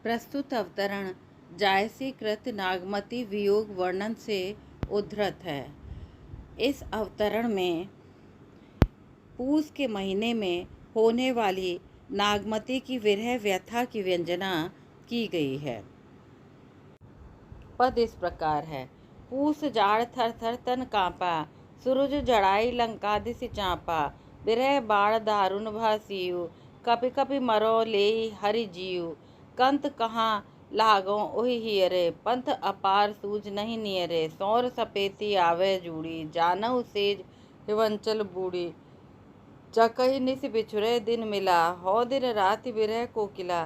प्रस्तुत अवतरण जायसीकृत नागमती वियोग वर्णन से उद्धृत है। इस अवतरण में पूस के महीने में होने वाली नागमती की विरह व्यथा की व्यंजना की गई है। पद इस प्रकार है। पूस जाड़ थर थर तन कांपा, सूरज जड़ाई लंकादि से चांपा, विरह बाढ़ दारुण भासियु, कपि कपि मरो ले हरि जीव, कंत कहाँ लागो ओहि हियरे, पंथ अपार सूझ नहीं नियरे, सौर सपेती आवे जूड़ी, जानऊ सेज हिवंचल बूढ़ी, चकहि निस बिछुरे दिन मिला, हो दिन राति विरह कोकिला,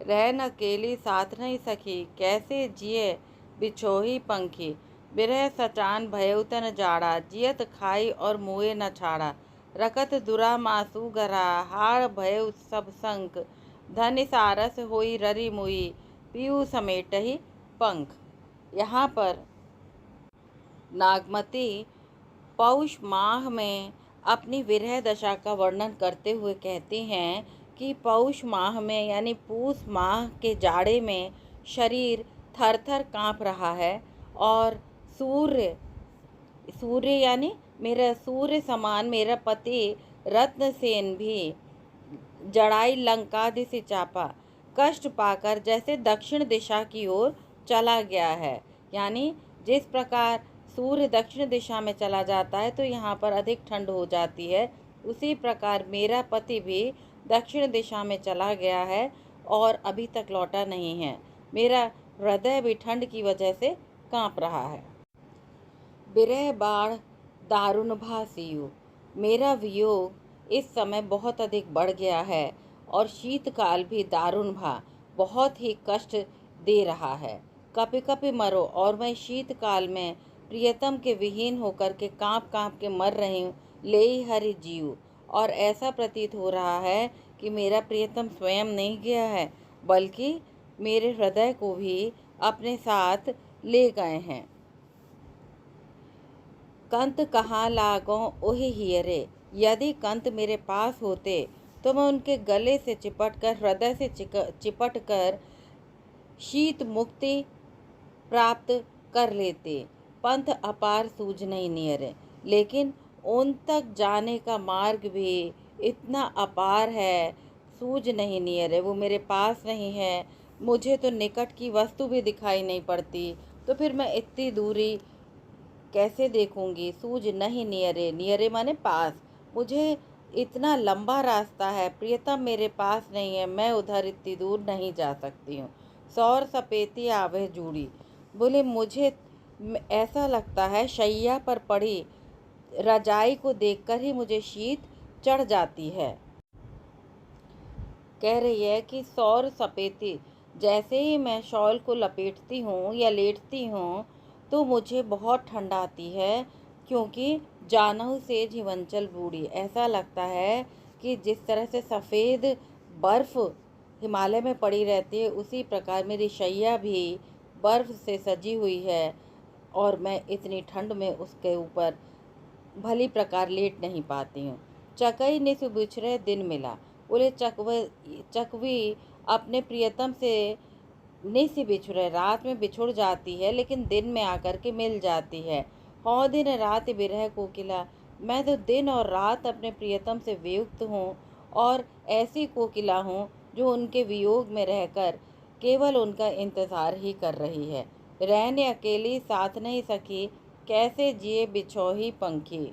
रह न अकेली साथ नहीं सखी, कैसे जिए बिछोही पंखी, विरह सचान भयउ तन जाड़ा, जियत खाई और मुए न छाड़ा, रकत दुरा मासू गरा, हाड़ भयउ सब संक, धन सारस होई ररी मुई, पीऊ समेटहि पंख। यहाँ पर नागमती पौष माह में अपनी विरह दशा का वर्णन करते हुए कहती हैं कि पौष माह में यानी पूस माह के जाड़े में शरीर थर थर काँप रहा है और सूर्य यानी मेरा सूर्य समान मेरा पति रत्नसेन भी जड़ाई लंकादि से चापा, कष्ट पाकर जैसे दक्षिण दिशा की ओर चला गया है। यानी जिस प्रकार सूर्य दक्षिण दिशा में चला जाता है तो यहाँ पर अधिक ठंड हो जाती है, उसी प्रकार मेरा पति भी दक्षिण दिशा में चला गया है और अभी तक लौटा नहीं है। मेरा हृदय भी ठंड की वजह से काँप रहा है। विरह बाढ़ दारुण भासियु, मेरा वियोग इस समय बहुत अधिक बढ़ गया है और शीतकाल भी दारुण बहुत ही कष्ट दे रहा है। कपि कपि मरो, और मैं शीतकाल में प्रियतम के विहीन होकर के काँप काँप के मर रही हूँ। ले हरि जीव, और ऐसा प्रतीत हो रहा है कि मेरा प्रियतम स्वयं नहीं गया है बल्कि मेरे हृदय को भी अपने साथ ले गए हैं। कंत कहाँ लागो ओहि हियरे, यदि कंत मेरे पास होते तो मैं उनके गले से चिपटकर हृदय से चिपटकर शीत मुक्ति प्राप्त कर लेते। पंथ अपार सूझ नहीं नियरे, लेकिन उन तक जाने का मार्ग भी इतना अपार है, सूझ नहीं नियरे, वो मेरे पास नहीं है। मुझे तो निकट की वस्तु भी दिखाई नहीं पड़ती, तो फिर मैं इतनी दूरी कैसे देखूंगी। सूझ नहीं नियरे, नियरे माने पास, मुझे इतना लंबा रास्ता है, प्रियतम मेरे पास नहीं है, मैं उधर इतनी दूर नहीं जा सकती हूँ। सौर सपेती आवे जूड़ी, बोले मुझे ऐसा लगता है शैया पर पड़ी रजाई को देखकर ही मुझे शीत चढ़ जाती है। कह रही है कि सौर सपेती, जैसे ही मैं शॉल को लपेटती हूँ या लेटती हूँ तो मुझे बहुत ठंड आती है, क्योंकि जानहु सेज हिवंचल बूढ़ी, ऐसा लगता है कि जिस तरह से सफ़ेद बर्फ़ हिमालय में पड़ी रहती है उसी प्रकार मेरी शैया भी बर्फ़ से सजी हुई है और मैं इतनी ठंड में उसके ऊपर भली प्रकार लेट नहीं पाती हूँ। चकई निस बिछुरे दिन मिला, बोले चकवी अपने प्रियतम से निस बिछुरे, रात में बिछुड़ जाती है लेकिन दिन में आकर के मिल जाती है। हौ दिन रात विरह कोकिला, मैं तो दिन और रात अपने प्रियतम से वियुक्त हूँ और ऐसी कोकिला हूँ जो उनके वियोग में रहकर केवल उनका इंतज़ार ही कर रही है। रहने अकेली साथ नहीं सकी, कैसे जिए बिछोही पंखी,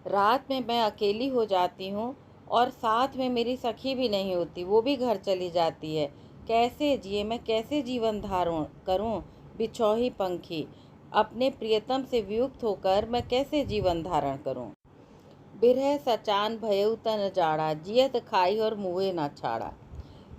रात में मैं अकेली हो जाती हूँ और साथ में मेरी सखी भी नहीं होती, वो भी घर चली जाती है। कैसे जिए, मैं कैसे जीवन धारण करूँ, बिछोही पंखी, अपने प्रियतम से वियुक्त होकर मैं कैसे जीवन धारण करूँ। बिरह सचान भयउ तन जाड़ा, जियत खाई और मुँहे न छाड़ा,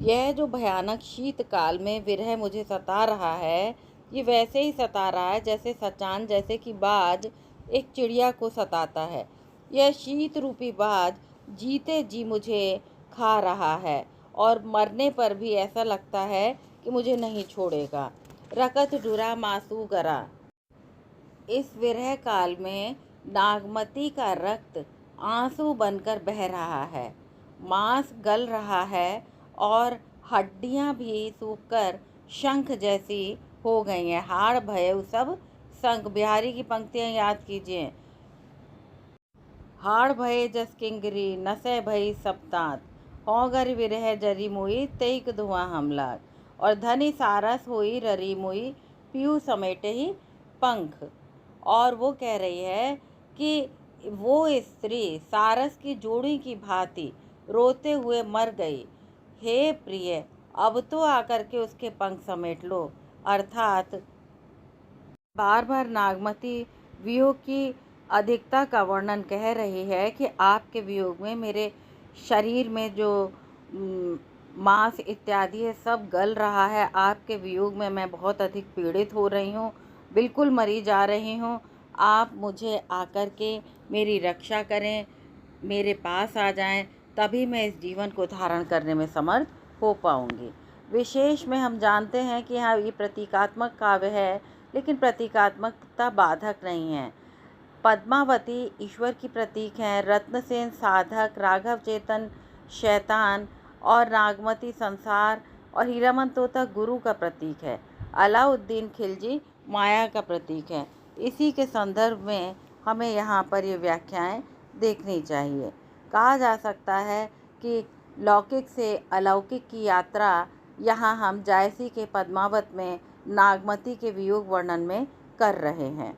यह जो भयानक शीतकाल में विरह मुझे सता रहा है, ये वैसे ही सता रहा है जैसे सचान, जैसे कि बाज एक चिड़िया को सताता है। यह शीत रूपी बाज जीते जी मुझे खा रहा है और मरने पर भी ऐसा लगता है कि मुझे नहीं छोड़ेगा। रकत डुरा मासू गरा, इस विरह काल में नागमती का रक्त आंसू बनकर बह रहा है, मांस गल रहा है और हड्डियां भी सूखकर शंख जैसी हो गई हैं। हाड़ भये सब शंख। बिहारी की पंक्तियां याद कीजिए। हाड़ भये जस किंगरी नसै भई सप्तात, होगर विरह जरी मुई तेइक धुआं हमलाक। और धनी सारस होई ररी मुई पीयू समेटे ही पंख। और वो कह रही है कि वो स्त्री सारस की जोड़ी की भांति रोते हुए मर गई। हे प्रिय, अब तो आकर के उसके पंख समेट लो। अर्थात बार बार नागमती वियोग की अधिकता का वर्णन कह रही है कि आपके वियोग में मेरे शरीर में जो मांस इत्यादि है सब गल रहा है। आपके वियोग में मैं बहुत अधिक पीड़ित हो रही हूँ, बिल्कुल मरी जा रही हूँ। आप मुझे आकर के मेरी रक्षा करें, मेरे पास आ जाएं, तभी मैं इस जीवन को धारण करने में समर्थ हो पाऊंगी। विशेष में हम जानते हैं कि हाँ, ये प्रतीकात्मक काव्य है, लेकिन प्रतीकात्मकता बाधक नहीं है। पद्मावती ईश्वर की प्रतीक हैं, रत्नसेन साधक, राघव चेतन शैतान और नागमती संसार और हीरामन तोता गुरु का प्रतीक है। अलाउद्दीन खिलजी माया का प्रतीक है। इसी के संदर्भ में हमें यहाँ पर ये व्याख्याएं देखनी चाहिए। कहा जा सकता है कि लौकिक से अलौकिक की यात्रा यहाँ हम जायसी के पद्मावत में नागमती के वियोग वर्णन में कर रहे हैं।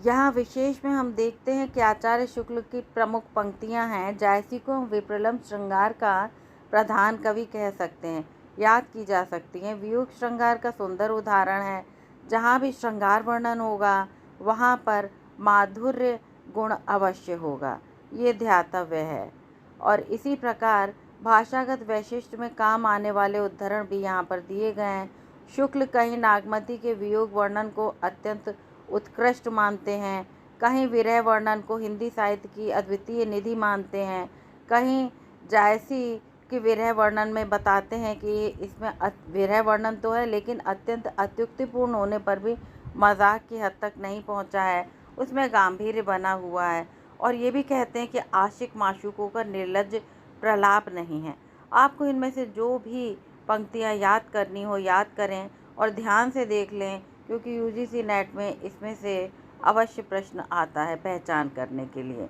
यहाँ विशेष में हम देखते हैं कि आचार्य शुक्ल की प्रमुख पंक्तियाँ हैं। जायसी को हम विप्रलंब श्रृंगार का प्रधान कवि कह सकते हैं, याद की जा सकती हैं। वियोग श्रृंगार का सुंदर उदाहरण है। जहाँ भी श्रृंगार वर्णन होगा वहाँ पर माधुर्य गुण अवश्य होगा, ये ध्यातव्य है। और इसी प्रकार भाषागत वैशिष्ट्य में काम आने वाले उद्धरण भी यहाँ पर दिए गए हैं। शुक्ल कहीं नागमती के वियोग वर्णन को अत्यंत उत्कृष्ट मानते हैं, कहीं विरह वर्णन को हिंदी साहित्य की अद्वितीय निधि मानते हैं, कहीं जायसी के विरह वर्णन में बताते हैं कि इसमें विरह वर्णन तो है लेकिन अत्यंत अत्युक्तिपूर्ण होने पर भी मजाक की हद तक नहीं पहुंचा है, उसमें गांभीर्य बना हुआ है। और ये भी कहते हैं कि आशिक माशूकों का निर्लज्ज प्रलाप नहीं है। आपको इनमें से जो भी पंक्तियाँ याद करनी हो याद करें और ध्यान से देख लें, क्योंकि यूजीसी नेट में इसमें से अवश्य प्रश्न आता है पहचान करने के लिए।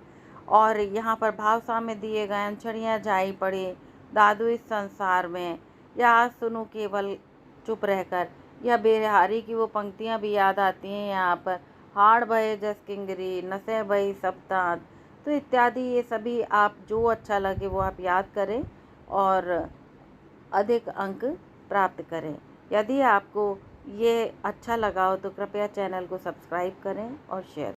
और यहाँ पर भाव साम्य दिए गए हैं। छड़ियाँ जाई पड़ी दादू इस संसार में, या आज सुनूं केवल चुप रहकर। यह बिहारी की वो पंक्तियाँ भी याद आती हैं यहाँ पर। हाड़ भये जस किंगरी नसै भई सप्तात, तो इत्यादि ये सभी आप जो अच्छा लगे वो आप याद करें और अधिक अंक प्राप्त करें। यदि आपको ये अच्छा लगा हो तो कृपया चैनल को सब्सक्राइब करें और शेयर